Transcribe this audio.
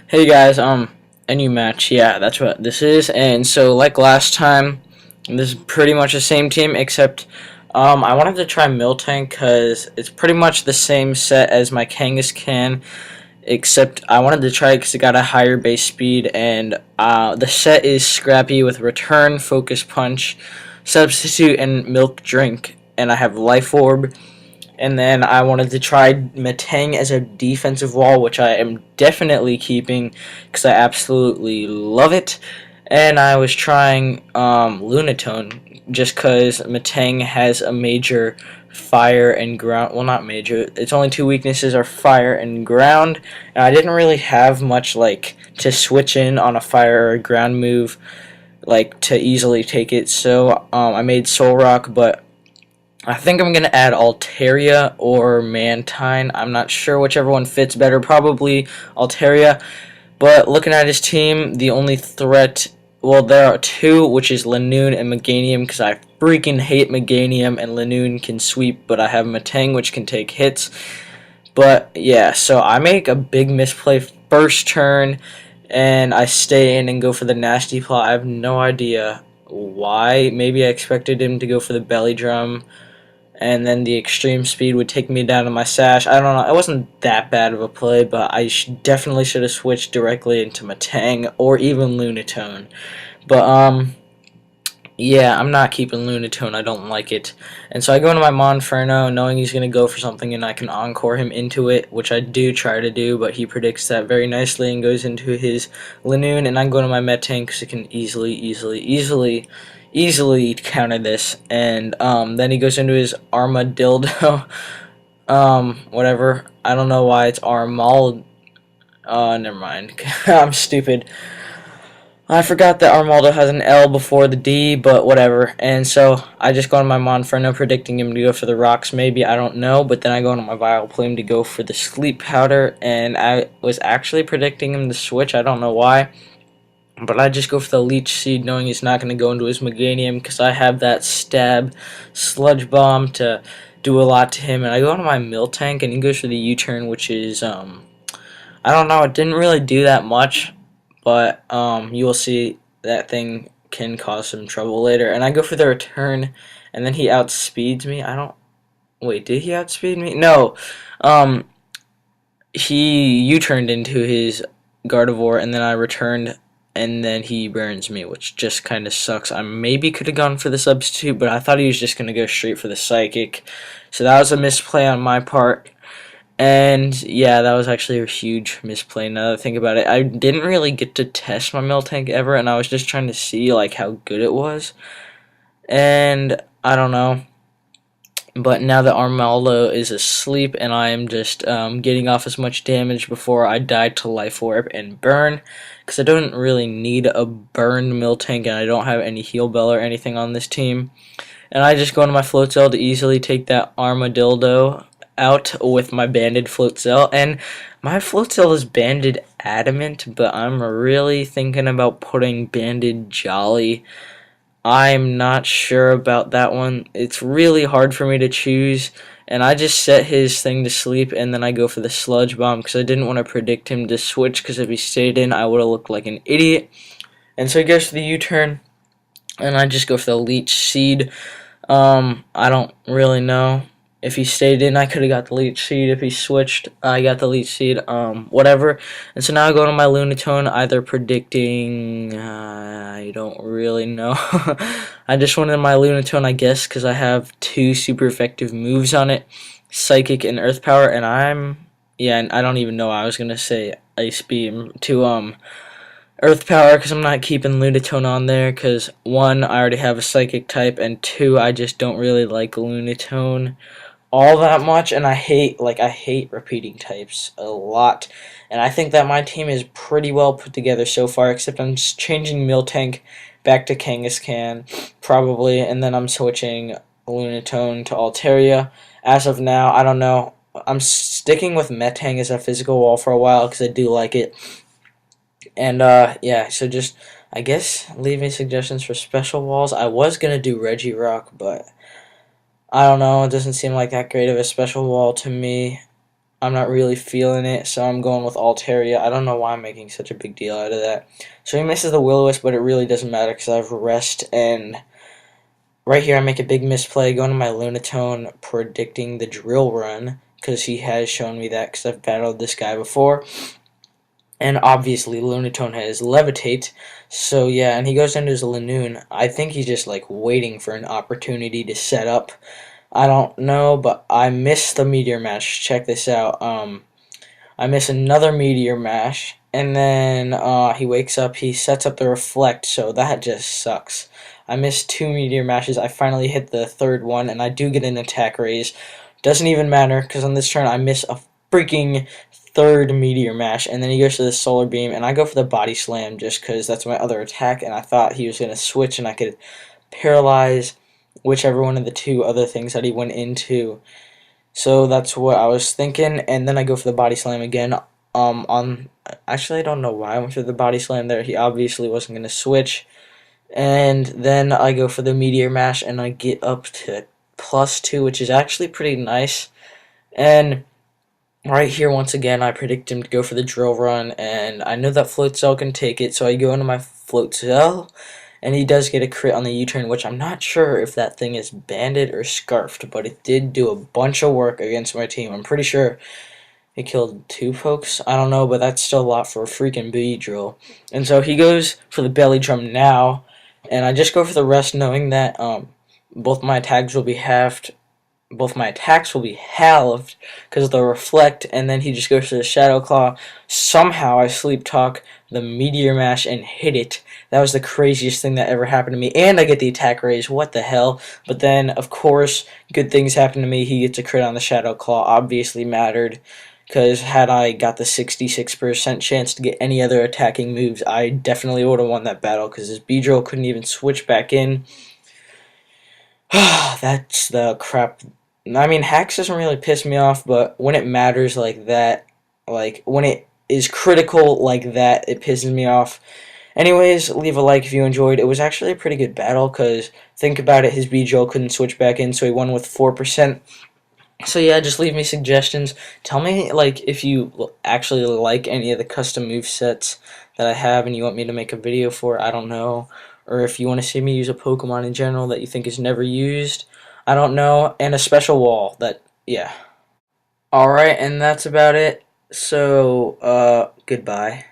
Hey guys, a new match. Yeah, that's what this is. And so, like last time, this is pretty much the same team, except I wanted to try Miltank because it's pretty much the same set as my Kangaskhan, except I wanted to try it because it got a higher base speed, and the set is Scrappy with Return, Focus Punch, Substitute, and Milk Drink, and I have Life Orb. And then I wanted to try Metang as a defensive wall, which I am definitely keeping because I absolutely love it. And I was trying Lunatone just because Metang has a major fire and ground. Well, not major. Its only two weaknesses are fire and ground. And I didn't really have much like to switch in on a fire or a ground move like to easily take it. So I made Soul Rock, but I think I'm going to add Altaria or Mantine. I'm not sure whichever one fits better. Probably Altaria. But looking at his team, the only threat... Well, there are two, which is Lanoon and Meganium, because I freaking hate Meganium, and Lanoon can sweep, but I have Metang, which can take hits. But, yeah, so I make a big misplay first turn, and I stay in and go for the Nasty Plot. I have no idea why. Maybe I expected him to go for the Belly Drum, and then the extreme speed would take me down to my sash. I don't know. It wasn't that bad of a play, but I definitely should have switched directly into Metang or even Lunatone. But, yeah, I'm not keeping Lunatone. I don't like it. And so I go into my Monferno knowing he's going to go for something, and I can encore him into it, which I do try to do, but he predicts that very nicely and goes into his Lanoon, and I'm going to my Metang because it can easily counter this. And then he goes into his Armadillo. Whatever. I don't know why it's Armald. Never mind. I'm stupid. I forgot that Armaldo has an L before the D, but whatever. And so I just go on my Monferno, predicting him to go for the rocks, maybe, I don't know. But then I go on my Vileplume to go for the Sleep Powder, and I was actually predicting him to switch. I don't know why. But I just go for the Leech Seed, knowing he's not going to go into his Meganium, because I have that Stab Sludge Bomb to do a lot to him. And I go into my Miltank, and he goes for the U-turn, which is, I don't know, it didn't really do that much. But you will see that thing can cause some trouble later. And I go for the return, and then he outspeeds me. I don't... Wait, did he outspeed me? No. He U-turned into his Gardevoir, and then I returned, and then he burns me, which just kind of sucks. I maybe could have gone for the substitute, but I thought he was just going to go straight for the Psychic. So that was a misplay on my part. And yeah, that was actually a huge misplay now that I think about it. I didn't really get to test my Miltank ever, and I was just trying to see like how good it was. And I don't know. But now that Armaldo is asleep, and I am just getting off as much damage before I die to Life Orb and Burn, because I don't really need a burned Miltank, and I don't have any Heal Bell or anything on this team. And I just go into my Float Cell to easily take that Armadillo out with my banded Float Cell. And my Float Cell is banded Adamant, but I'm really thinking about putting banded Jolly. I'm not sure about that one. It's really hard for me to choose, and I just set his thing to sleep, and then I go for the Sludge Bomb because I didn't want to predict him to switch, because if he stayed in, I would have looked like an idiot. And so he goes for the U-turn, and I just go for the Leech Seed. I don't really know. If he stayed in, I could have got the Leech Seed. If he switched, I got the Leech Seed. Whatever. And so now I go to my Lunatone, either predicting... I don't really know. I just wanted my Lunatone, I guess, because I have two super effective moves on it. Psychic and Earth Power, and yeah, and I don't even know I was going to say Ice Beam to, Earth Power, because I'm not keeping Lunatone on there, because one, I already have a Psychic type, and two, I just don't really like Lunatone all that much, and I hate repeating types a lot, and I think that my team is pretty well put together so far, except I'm just changing Miltank back to Kangaskhan, probably, and then I'm switching Lunatone to Altaria. As of now, I don't know. I'm sticking with Metang as a physical wall for a while, because I do like it. And, yeah, so just, I guess, leave me suggestions for special walls. I was going to do Regirock, but I don't know, it doesn't seem like that great of a special wall to me. I'm not really feeling it, so I'm going with Altaria. I don't know why I'm making such a big deal out of that. So he misses the Will-O-Wisp, but it really doesn't matter because I have Rest, and right here I make a big misplay, going to my Lunatone, predicting the Drill Run, because he has shown me that because I've battled this guy before. And obviously Lunatone has Levitate, so yeah, and he goes into his Lanoon. I think he's just like waiting for an opportunity to set up. I don't know, but I missed the Meteor Mash. Check this out. I miss another Meteor Mash, and then he wakes up, he sets up the Reflect, so that just sucks. I missed 2 Meteor Mashes. I finally hit the third one, and I do get an attack raise. Doesn't even matter, because on this turn I miss a freaking third Meteor Mash, and then he goes to the Solar Beam, and I go for the Body Slam just because that's my other attack, and I thought he was going to switch and I could paralyze whichever one of the 2 other things that he went into. So that's what I was thinking, and then I go for the Body Slam again. Actually, I don't know why I went for the Body Slam there. He obviously wasn't going to switch. And then I go for the Meteor Mash, and I get up to +2, which is actually pretty nice. And right here, once again, I predict him to go for the Drill Run, and I know that Float Cell can take it, so I go into my Float Cell, and he does get a crit on the U-turn, which I'm not sure if that thing is banded or scarfed, but it did do a bunch of work against my team. I'm pretty sure it killed 2 folks. I don't know, but that's still a lot for a freaking Beedrill. And so he goes for the Belly Drum now, and I just go for the Rest knowing that both my attacks will be halved because of the Reflect, and then he just goes to the Shadow Claw. Somehow I Sleep Talk the Meteor Mash and hit it. That was the craziest thing that ever happened to me, and I get the attack raise. What the hell? But then, of course, good things happen to me. He gets a crit on the Shadow Claw. Obviously mattered, because had I got the 66% chance to get any other attacking moves, I definitely would have won that battle, because his Beedrill couldn't even switch back in. That's the crap. I mean, hacks doesn't really piss me off, but when it matters like that, like when it is critical like that, it pisses me off. Anyways, leave a like if you enjoyed. It was actually a pretty good battle, because think about it, his Beedrill couldn't switch back in, so he won with 4%. So yeah, just leave me suggestions. Tell me like if you actually like any of the custom move sets that I have and you want me to make a video for, I don't know. Or if you want to see me use a Pokemon in general that you think is never used, I don't know. And a special wall that, yeah. Alright, and that's about it. So, goodbye.